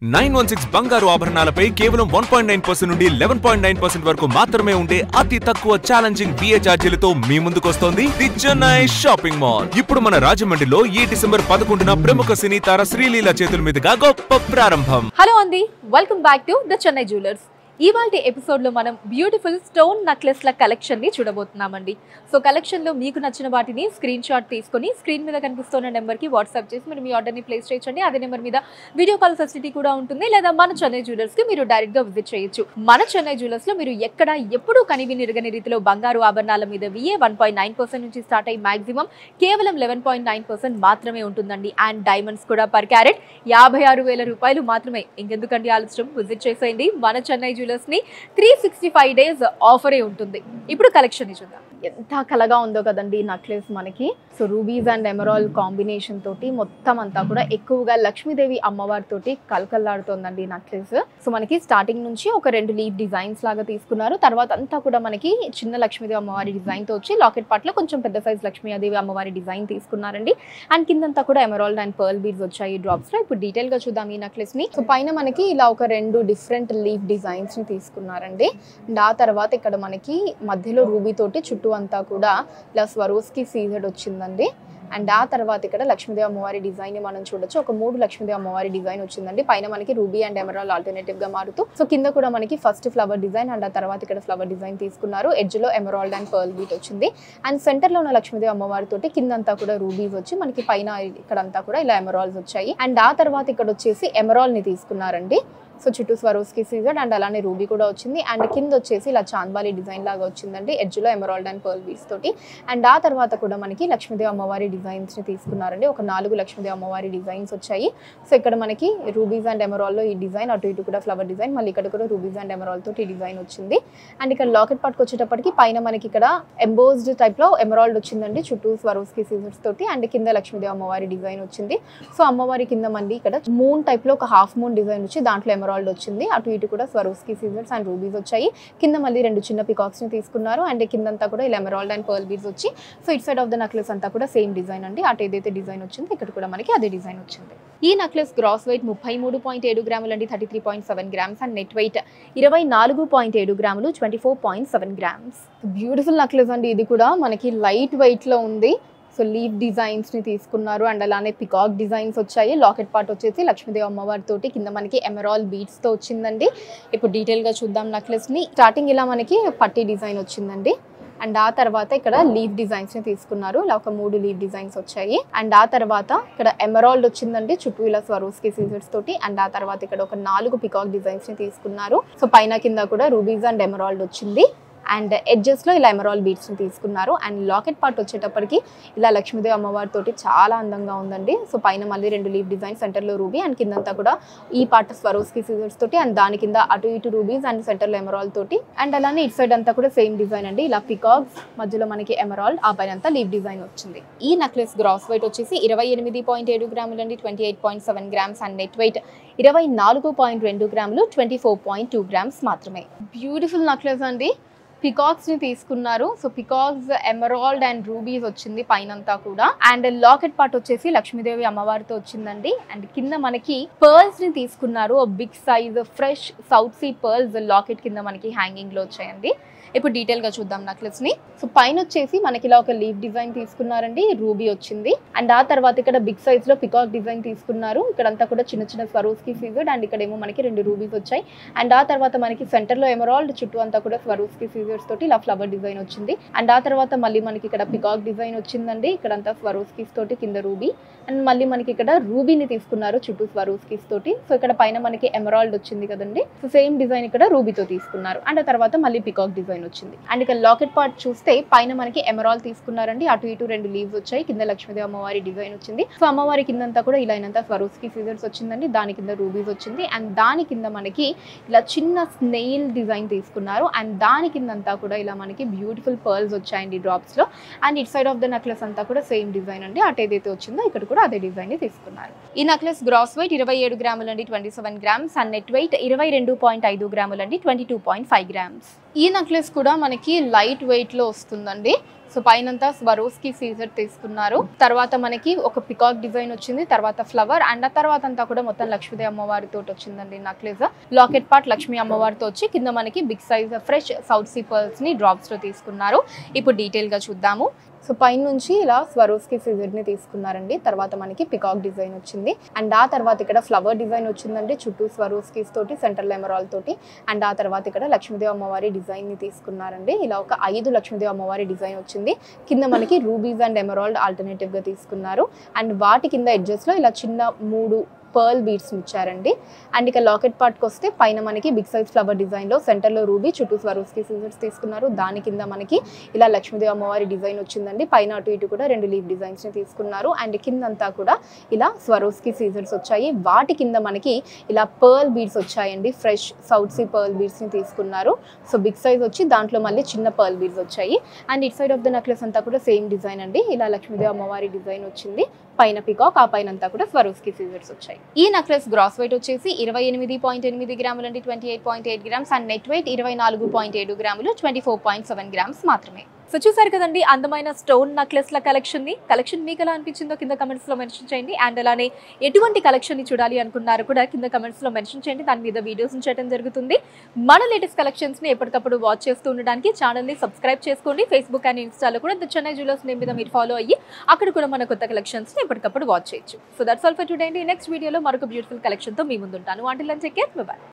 916 బంగారు ఆభరణాలపై కేవలం 1.9% నుండి 11.9% వరకు మాత్రమే ఉండే అతి తక్కువ ఛాలెంజింగ్ బిఏ ఛార్జీలతో మీ ముందుకొస్తోంది ది చెన్నై షాపింగ్ మాల్. ఇప్పుడు మన రాజమండ్రిలో ఈ డిసెంబర్ 11న ప్రముఖ సినీ తార శ్రీలీల చేతుల మీదుగా గొప్ప ప్రారంభం. హలో అండి, welcome back to the Chennai jewellers. ఇవాల్టి ఎపిసోడ్లో మనం బ్యూటిఫుల్ స్టోన్ నెక్లెస్ల కలెక్షన్ని చూడబోతున్నామండి. సో కలెక్షన్లో మీకు నచ్చిన వాటిని స్క్రీన్ షాట్ తీసుకొని స్క్రీన్ మీద కనిపిస్తున్న నెంబర్కి వాట్సాప్ చేసి మీరు మీ ఆర్డర్ని ప్లేస్ చేయొచ్చండి. అదే నెంబర్ మీద వీడియో కాల్ ఫెసిలిటీ కూడా ఉంటుంది. లేదా మన చెన్నై జ్యువెలర్స్కి మీరు డైరెక్ట్గా విజిట్ చేయొచ్చు. మన చెన్నై జ్యువెలర్స్లో మీరు ఎక్కడ ఎప్పుడూ కనివిని ఎరుగని రీతిలో బంగారు ఆభరణాల మీద VA 1.9% నుంచి స్టార్ట్ అయ్యి మాక్సిమం కేవలం 11.9% మాత్రమే ఉంటుందండి. అండ్ డైమండ్స్ కూడా పర్ క్యారెట్ 56,000 రూపాయలు మాత్రమే. ఇంకెందుకండి ఆలస్యం, విజిట్ చేసేయండి. మన చెన్నై జ్యువెలర్స్ ని 365 డేస్ ఆఫరే ఉంటుంది. ఇప్పుడు కలెక్షన్ ని చూద్దాం. ఎంత కలగా ఉందో కదండి నక్లెస్ మనకి. So rubies and emerald combination తోటి మొత్తం అంతా కూడా ఎక్కువగా లక్ష్మీదేవి అమ్మవారి తోటి కలకల్లాడుతోందండి నక్లెస్. సో మనకి స్టార్టింగ్ నుంచి ఒక 2 లీఫ్ డిజైన్స్ లాగా తీసుకున్నారు. తర్వాత అంతా కూడా మనకి చిన్న లక్ష్మీదేవి అమ్మవారి డిజైన్ తో వచ్చి లాకెట్ పార్ట్ లో కొంచెం పెద్ద సైజ్ లక్ష్మీదేవి అమ్మవారి డిజైన్ తీసుకున్నారండి. అండ్ కిందంతా కూడా ఎమరాల్డ్ అండ్ పర్ల్ బీడ్స్ వచ్చాయి డ్రాప్స్ లో. ఇప్పుడు డీటెయిల్ గా చూద్దాం ఈ నక్లెస్ ని. సో పైన మనకి ఇలా ఒక 2 డిఫరెంట్ లీఫ్ డిజైన్స్ ని తీసుకున్నారండి. అండ్ ఆ తర్వాత ఇక్కడ మనకి మధ్యలో రూబీ తోటి చుట్టూ అంతా కూడా ఇలా స్వరోస్కి సీజెడ్ వచ్చిందండి. అండ్ ఆ తర్వాత ఇక్కడ లక్ష్మీదేవి అమ్మవారి డిజైన్ ని మనం చూడొచ్చు. ఒక 3 లక్ష్మీదేవి అమ్మవారి డిజైన్ వచ్చిందండి. పైన మనకి రూబీ అండ్ ఎమరాల్డ్ ఆల్టర్నేటివ్ గా మారుతూ, సో కింద కూడా మనకి ఫస్ట్ ఫ్లవర్ డిజైన్ అండ్ ఆ తర్వాత ఇక్కడ ఫ్లవర్ డిజైన్ తీసుకున్నారు. ఎడ్జ్ లో ఎమరాల్డ్ అండ్ పర్ల్ బీట్ వచ్చింది. అండ్ సెంటర్ లో ఉన్న లక్ష్మీదేవి అమ్మవారి తోటి కిందంతా కూడా రూబీస్ వచ్చి మనకి పైన ఇక్కడంతా కూడా ఇలా ఎమరాల్డ్స్ వచ్చాయి. అండ్ ఆ తర్వాత ఇక్కడ వచ్చేసి ఎమరాల్డ్ ని తీసుకున్నారండి. సో చుట్టూ స్వరోస్కి సీజెడ్ అండ్ అలానే రూబీ కూడా వచ్చింది. అండ్ కింద వచ్చేసి ఇలా చాంద్బాలి డిజైన్ లాగా వచ్చిందండి ఎడ్జ్ లో ఎమరాల్డ్ అండ్ పర్ల్ బీడ్స్ తోటి. అండ్ ఆ తర్వాత కూడా మనకి లక్ష్మీదేవి అమ్మవారి డిజైన్స్ ని తీసుకున్నారండి. ఒక 4 లక్ష్మీదేవి అమ్మవారి డిజైన్స్ వచ్చాయి. సో ఇక్కడ మనకి రూబీస్ అండ్ ఎమరాల్డ్ లో ఈ డిజైన్, అటు ఇటు కూడా ఫ్లవర్ డిజైన్, మళ్ళీ ఇక్కడ కూడా రూబీస్ అండ్ ఎమరాల్డ్ తోటి డిజైన్ వచ్చింది. అండ్ ఇక్కడ లాకెట్ పార్ట్కి వచ్చేటప్పటికి పైన మనకి ఇక్కడ ఎంబోస్డ్ టైప్ లో ఎమరాల్డ్ వచ్చిందండి చుట్టూ స్వరోస్కి సీజర్స్ తోటి. అండ్ కింద లక్ష్మీదేవి అమ్మవారి డిజైన్ వచ్చింది. సో అమ్మవారి కింద మళ్ళీ ఇక్కడ మూన్ టైప్ లో ఒక హాఫ్ మూన్ డిజైన్ వచ్చి దాంట్లో ఎమరాల్డ్ వచ్చింది. అటు ఇటు కూడా స్వరోస్కి సీజర్స్ అండ్ రూబీస్ వచ్చాయి. కింద మళ్ళీ 2 చిన్న పికాక్స్ ని తీసుకున్నారు. అండ్ కిందంతా కూడా ఇలా ఎమరాల్డ్ అండ్ పర్ల్ బీడ్స్ వచ్చి, so it side of the necklace అంతా కూడా సేమ్ డిజైన్ అండి. అటు ఏదైతే డిజైన్ వచ్చింది ఇక్కడ కూడా మనకి అదే డిజైన్ వచ్చింది. ఈ నెక్లెస్ గ్రాస్ వెయిట్ 33.7 గ్రాములు అండి, 33.7 గ్రామ్స్. అండ్ నెట్ వెయిట్ 24.7 గ్రాములు, 24.7 గ్రామ్స్. బ్యూటిఫుల్ నెక్లెస్ అండి. ఇది కూడా మనకి లైట్ వెయిట్ లో ఉంది. సో లీఫ్ డిజైన్స్ ని తీసుకున్నారు. అండ్ అలానే పికాక్ డిజైన్స్ వచ్చాయి. లాకెట్ పార్ట్ వచ్చేసి లక్ష్మీదేవి అమ్మవారి తోటి కింద మనకి ఎమరాల్డ్ బీడ్స్ తో వచ్చిందండి. ఇప్పుడు డీటెయిల్ గా చూద్దాం నెక్లెస్ ని. స్టార్టింగ్ ఇలా మనకి పట్టీ డిజైన్ వచ్చిందండి. అండ్ ఆ తర్వాత ఇక్కడ లీఫ్ డిజైన్స్ ని తీసుకున్నారు. ఇలా ఒక 3 లీఫ్ డిజైన్స్ వచ్చాయి. అండ్ ఆ తర్వాత ఇక్కడ ఎమరాల్డ్ వచ్చిందండి చుట్టూ ఇలా స్వరోస్కి సీజర్స్ తోటి. అండ్ ఆ తర్వాత ఇక్కడ ఒక 4 పికాక్ డిజైన్స్ ని తీసుకున్నారు. సో పైన కింద కూడా రూబీస్ అండ్ ఎమరాల్డ్ వచ్చింది. అండ్ ఎడ్జెస్ లో ఇలా ఎమరాల్డ్ బీడ్స్ ని తీసుకున్నారు. అండ్ లాకెట్ పార్ట్ వచ్చేటప్పటికి ఇలా లక్ష్మీదేవి అమ్మవారి తోటి చాలా అందంగా ఉందండి. సో పైన మళ్ళీ 2 లీఫ్ డిజైన్, సెంటర్ లో రూబీ అండ్ కిందంతా కూడా ఈ పార్ట్ స్వరోస్కి సీజర్స్ తోటి. అండ్ దాని కింద అటు ఇటు రూబీస్ అండ్ సెంటర్ లో ఎమరాల్డ్ తోటి. అండ్ అలానే ఇటు సైడ్ అంతా కూడా సేమ్ డిజైన్ అండి. ఇలా పికాక్స్ మధ్యలో మనకి ఎమరాల్డ్, ఆ పైన అంతా లీఫ్ డిజైన్ వచ్చింది. ఈ నెక్లెస్ గ్రాస్ వెయిట్ వచ్చేసి 28.7 గ్రాములు అండి, 28.7 గ్రామ్స్. అండ్ నెట్ వెయిట్ 24.2 గ్రాములు, 24.2 గ్రామ్స్ మాత్రమే. బ్యూటిఫుల్ నెక్లెస్ అండి. పికాక్స్ ని తీసుకున్నారు. So peacocks, emerald and rubies వచ్చింది పైనంతా కూడా. అండ్ లాకెట్ పార్ట్ వచ్చేసి లక్ష్మీదేవి అమ్మవారితో వచ్చిందండి. అండ్ కింద మనకి పర్ల్స్ ని తీసుకున్నారు. Big size fresh south sea pearls locket కింద మనకి హ్యాంగింగ్ లో వచ్చాయండి. ఇప్పుడు డీటెయిల్ గా చూద్దాం నెక్లెస్ ని. సో పైన వచ్చేసి మనకి ఇలా ఒక లీఫ్ డిజైన్ తీసుకున్నారండి, రూబీ వచ్చింది. అండ్ ఆ తర్వాత ఇక్కడ బిగ్ సైజ్ లో పికాక్ డిజైన్ తీసుకున్నారు. ఇక్కడంతా కూడా చిన్న చిన్న స్వరోస్కి సీజెడ్. అండ్ ఇక్కడ ఏమో మనకి 2 రూబీస్ వచ్చాయి. అండ్ ఆ తర్వాత మనకి సెంటర్ లో ఎమరాల్డ్, చుట్టూ అంతా కూడా స్వరోస్కి సీజర్స్ తోటి ఇలా ఫ్లవర్ డిజైన్ వచ్చింది. అండ్ ఆ తర్వాత మళ్ళీ మనకి ఇక్కడ పికాక్ డిజైన్ వచ్చిందండి. ఇక్కడంతా స్వరోస్కిస్ తోటి, కింద రూబీ. అండ్ మళ్ళీ మనకి ఇక్కడ రూబీని తీసుకున్నారు చుట్టూ స్వరోస్కిస్ తోటి. సో ఇక్కడ పైన మనకి ఎమరాల్డ్ వచ్చింది కదండి. సో సేమ్ డిజైన్ ఇక్కడ రూబీతో తీసుకున్నారు. అండ్ ఆ తర్వాత మళ్ళీ పికాక్ డిజైన్ వచ్చింది. అండ్ ఇక్కడ లాకెట్ పార్ట్ చూస్తే పైన మనకి ఎమరాల్డ్ తీసుకున్నారండి. అటు ఇటు 2 లీవ్స్ వచ్చాయి. కింద లక్ష్మీదేవి అమ్మవారి డిజైన్ వచ్చింది. సో అమ్మవారి కిందంతా కూడా ఇలా అయినంత స్వరోస్కి సీజర్స్ వచ్చిందండి. దాని కింద రూబీస్ వచ్చింది. అండ్ దాని కింద మనకి ఇలా చిన్న స్నేల్ డిజైన్ తీసుకున్నారు. అండ్ దాని కిందంతా కూడా ఇలా మనకి బ్యూటిఫుల్ పర్ల్స్ వచ్చాయండి డ్రాప్స్ లో. And it side of the necklace అంతా కూడా సేమ్ డిజైన్ అండి. అటు ఏదైతే వచ్చిందో ఇక్కడ కూడా అదే డిజైన్ ని తీసుకున్నారు. ఈ నెక్లెస్ గ్రాస్ వెయిట్ 27 గ్రాములు అండి, 27 గ్రామ్స్. అండ్ నెట్ వెయిట్ 22.5 గ్రాములు అండి, 22.5 గ్రామ్స్. ఈ నెక్లెస్ కూడా మనకి లైట్ వెయిట్ లో వస్తుందండి. సో పైనంతా స్వరోస్కి సీజర్ తీసుకున్నారు. తర్వాత మనకి ఒక పికాక్ డిజైన్ వచ్చింది, తర్వాత ఫ్లవర్, అండ్ ఆ తర్వాత అంతా కూడా మొత్తం లక్ష్మీదేవి అమ్మవారితో వచ్చిందండి నెక్లెస్. లాకెట్ పార్ట్ లక్ష్మీ అమ్మవారితో వచ్చి కింద మనకి big size fresh south sea pearls ని డ్రాప్స్ లో తీసుకున్నారు. ఇప్పుడు డీటెయిల్ గా చూద్దాము. సో పైన నుంచి ఇలా స్వరోస్కి సీజర్ని తీసుకున్నారండి. తర్వాత మనకి పికాక్ డిజైన్ వచ్చింది, అండ్ ఆ తర్వాత ఇక్కడ ఫ్లవర్ డిజైన్ వచ్చిందండి చుట్టూ స్వరోస్కీస్ తోటి, సెంట్రల్ ఎమరాల్ తోటి. అండ్ ఆ తర్వాత ఇక్కడ లక్ష్మీదేవి అమ్మవారి డిజైన్ని తీసుకున్నారండి. ఇలా ఒక 5 లక్ష్మీదేవి అమ్మవారి డిజైన్ వచ్చింది. కింద మనకి రూబీస్ అండ్ ఎమరాల్డ్ ఆల్టర్నేటివ్గా తీసుకున్నారు. అండ్ వాటి కింద ఎడ్జెస్లో ఇలా చిన్న 3 పర్ల్ బీడ్స్ ఇచ్చారండి. అండ్ ఇక లాకెట్ పార్ట్కి వస్తే పైన మనకి బిగ్ సైజ్ ఫ్లవర్ డిజైన్లో సెంటర్లో రూబీ, చుట్టూ స్వరోస్కి సీజర్స్ తీసుకున్నారు. దాని కింద మనకి ఇలా లక్ష్మీదేవి అమ్మవారి డిజైన్ వచ్చిందండి. పైన అటు ఇటు కూడా 2 లీఫ్ డిజైన్స్ని తీసుకున్నారు. అండ్ కిందంతా కూడా ఇలా స్వరోస్కి సీజర్స్ వచ్చాయి. వాటి కింద మనకి ఇలా పర్ల్ బీడ్స్ వచ్చాయండి. ఫ్రెష్ సౌత్ సీ పర్ల్ బీడ్స్ని తీసుకున్నారు. సో బిగ్ సైజ్ వచ్చి దాంట్లో మళ్ళీ చిన్న పర్ల్ బీడ్స్ వచ్చాయి. And it side of the necklace అంతా కూడా సేమ్ డిజైన్ అండి. ఇలా లక్ష్మీదేవి అమ్మవారి డిజైన్ వచ్చింది, పైన పికాక్, ఆ పైన అంతా కూడా స్వరోస్కి సీజర్స్ వచ్చాయి. ఈ నెక్లెస్ గ్రాస్ వెయిట్ వచ్చేసి 28.8 గ్రాములు అండి, 28.8 గ్రామ్స్. అండ్ నెట్ వెయిట్ 24.7 గ్రాములు, 24.7 గ్రామ్స్ మాత్రమే. సో చూసారు కదండి అందమైన స్టోన్ నెక్లెస్ల కలెక్షన్ మీకు ఎలా అనిపించిందో కింద కమెంట్స్ లో మెన్షన్ చేయండి. అండ్ అలానే ఎటువంటి కలెక్షన్ ని చూడాలి అనుకున్నారు కూడా కింద కమెంట్స్ లో మెన్షన్ చేయండి. దాని మీద వీడియోస్ చేయడం జరుగుతుంది. మన లేటెస్ట్ కలెక్షన్స్ ని ఎప్పటికప్పుడు వాచ్ చేస్తూ ఉండడానికి ఛానల్ ని సబ్స్క్రైబ్ చేసుకోండి. ఫేస్బుక్ అండ్ ఇన్స్టాలో కూడా ద చెన్నై జ్యువెలర్స్ నేమ్ మీద మీరు ఫాలో అయ్యి అక్కడ కూడా మన కొత్త కలెక్షన్స్ ని ఎప్పటికప్పుడు వాచ్ చేయొచ్చు. So that's all for today అండి. నెక్స్ట్ వీడియోలో మరొక బ్యూటిఫుల్ కలెక్షన్ తో మీ ముందు ఉంటాను. Until then take care, bye by.